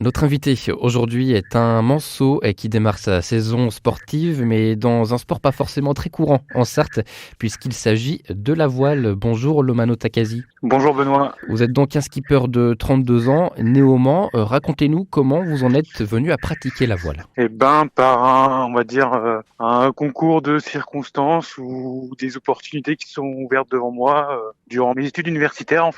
Notre invité aujourd'hui est un manceau qui démarre sa saison sportive, mais dans un sport pas forcément très courant en Sarthe, puisqu'il s'agit de la voile. Bonjour Lomano Takazi. Bonjour Benoît. Vous êtes donc un skipper de 32 ans, né au Mans. Racontez-nous comment vous en êtes venu à pratiquer la voile. Par un concours de circonstances ou des opportunités qui sont ouvertes devant moi durant mes études universitaires,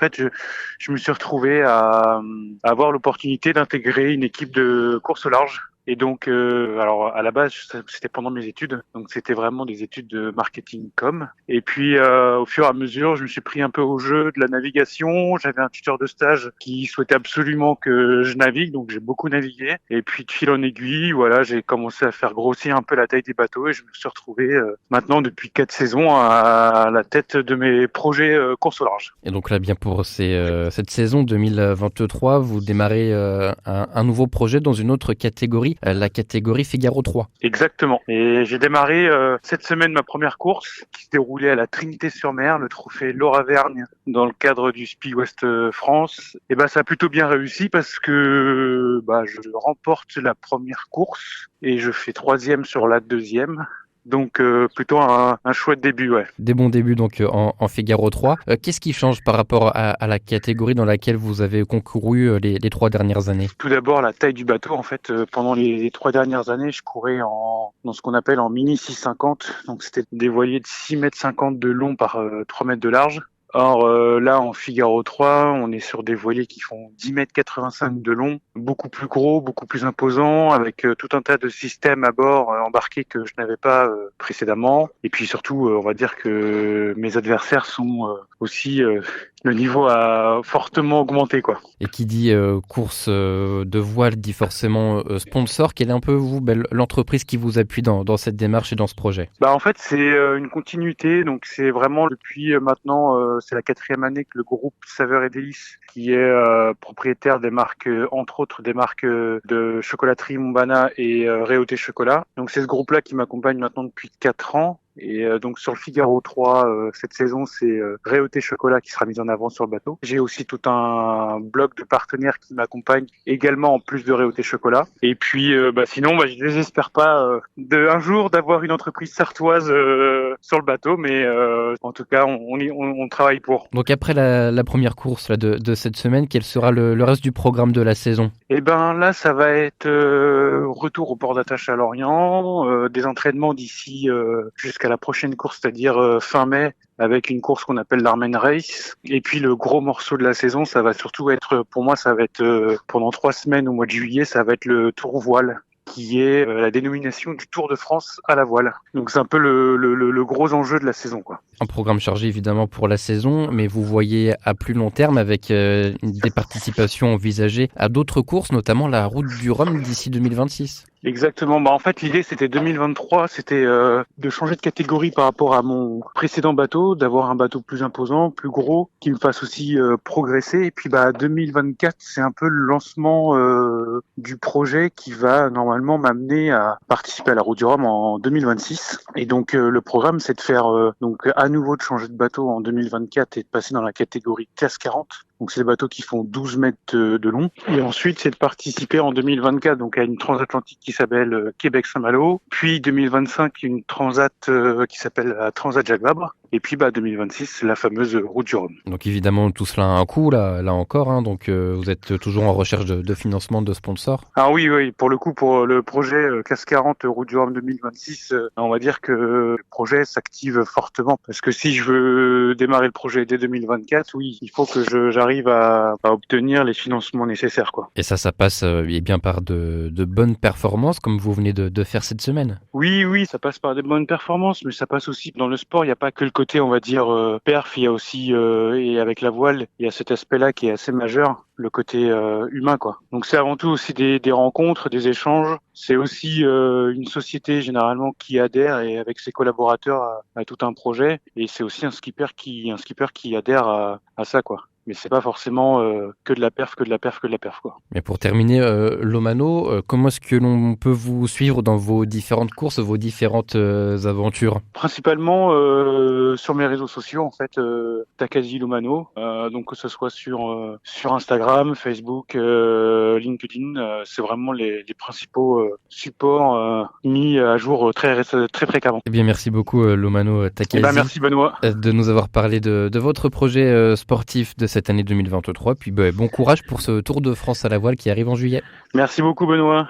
je me suis retrouvé à avoir l'opportunité d'intégrer une équipe de course au large. Et donc, alors à la base, c'était pendant mes études, donc c'était vraiment des études de marketing com. Et puis, au fur et à mesure, je me suis pris un peu au jeu de la navigation. J'avais un tuteur de stage qui souhaitait absolument que je navigue, donc j'ai beaucoup navigué. Et puis, de fil en aiguille, voilà, j'ai commencé à faire grossir un peu la taille des bateaux et je me suis retrouvé maintenant depuis 4 saisons à la tête de mes projets course au large. Et donc là, bien pour cette saison 2023, vous démarrez un nouveau projet dans une autre catégorie, la catégorie Figaro 3. Exactement. Et j'ai démarré cette semaine ma première course qui se déroulait à la Trinité-sur-Mer, le trophée Laura Vergne dans le cadre du Speed West France. Et ça a plutôt bien réussi parce que je remporte la première course et je fais 3e sur la deuxième. Donc plutôt un chouette début, ouais. Des bons débuts donc en Figaro 3. Qu'est-ce qui change par rapport à la catégorie dans laquelle vous avez concouru les 3 dernières années? Tout d'abord, la taille du bateau. Pendant les 3 dernières années, je courais dans ce qu'on appelle en mini 650. Donc, c'était des voiliers de 6,50 m de long par 3 mètres de large. Or, là, en Figaro 3, on est sur des voiliers qui font 10,85 m de long, beaucoup plus gros, beaucoup plus imposants, avec tout un tas de systèmes à bord embarqués que je n'avais pas précédemment. Et puis surtout, on va dire que mes adversaires sont aussi... le niveau a fortement augmenté, quoi. Et qui dit course de voile dit forcément sponsor. Quelle est un peu, vous, l'entreprise qui vous appuie dans cette démarche et dans ce projet? C'est une continuité. Donc, c'est vraiment depuis maintenant, c'est la 4e année que le groupe Saveurs et Délices, qui est propriétaire des marques, entre autres des marques de chocolaterie Mombana et Réauté Chocolat. Donc, c'est ce groupe-là qui m'accompagne maintenant depuis 4 ans. Et donc sur le Figaro 3, cette saison, c'est Réauté Chocolat qui sera mis en avant sur le bateau. J'ai aussi tout un bloc de partenaires qui m'accompagnent également en plus de Réauté Chocolat. Et puis sinon, je ne désespère pas un jour d'avoir une entreprise sartoise sur le bateau, mais en tout cas, on travaille pour. Donc après la première course là, de cette semaine, quel sera le reste du programme de la saison? Et là, ça va être retour au port d'attache à Lorient, des entraînements d'ici jusqu'à la prochaine course, c'est-à-dire fin mai, avec une course qu'on appelle l'Armen Race. Et puis le gros morceau de la saison, ça va surtout être, pour moi, ça va être pendant 3 semaines au mois de juillet, ça va être le Tour Voile, qui est la dénomination du Tour de France à la voile. Donc c'est un peu le gros enjeu de la saison, quoi. Un programme chargé évidemment pour la saison, mais vous voyez à plus long terme avec des participations envisagées à d'autres courses, notamment la Route du Rhum d'ici 2026. Exactement. L'idée c'était 2023, c'était de changer de catégorie par rapport à mon précédent bateau, d'avoir un bateau plus imposant, plus gros, qui me fasse aussi progresser. Et puis 2024, c'est un peu le lancement du projet qui va normalement m'amener à participer à la Route du Rhum en 2026. Et donc le programme, c'est de faire à nouveau de changer de bateau en 2024 et de passer dans la catégorie classe 40. Donc c'est des bateaux qui font 12 mètres de long. Et ensuite, c'est de participer en 2024 donc à une transatlantique qui s'appelle Québec-Saint-Malo. Puis 2025, une transat qui s'appelle la Transat Jacques Vabre. Et puis 2026, la fameuse Route du Rhum. Donc évidemment, tout cela a un coût, là encore. Donc vous êtes toujours en recherche de financement, de sponsors. Ah oui, pour le coup, pour le projet CAS 40 Route du Rhum 2026, on va dire que le projet s'active fortement. Parce que si je veux démarrer le projet dès 2024, oui, il faut que j'arrive à obtenir les financements nécessaires, quoi. Et ça passe bien par de bonnes performances, comme vous venez de faire cette semaine. Oui, ça passe par des bonnes performances, mais ça passe aussi dans le sport. Il n'y a pas que le côté, on va dire, perf, il y a aussi, et avec la voile, il y a cet aspect-là qui est assez majeur, le côté humain, quoi. Donc c'est avant tout aussi des rencontres, des échanges. C'est aussi une société généralement qui adhère et avec ses collaborateurs à tout un projet. Et c'est aussi un skipper qui adhère à ça, quoi. mais c'est pas forcément que de la perf, quoi. Mais pour terminer, Lomano, comment est-ce que l'on peut vous suivre dans vos différentes courses, vos différentes aventures? Principalement sur mes réseaux sociaux, en fait, Takagi Lomano, donc que ce soit sur Instagram, Facebook, LinkedIn, c'est vraiment les principaux supports mis à jour très fréquemment. Eh bien, merci beaucoup, Lomano Eh ben, Takazi, merci Benoît. de nous avoir parlé de votre projet sportif de cette année 2023. Puis bon courage pour ce Tour de France à la voile qui arrive en juillet. Merci beaucoup Benoît.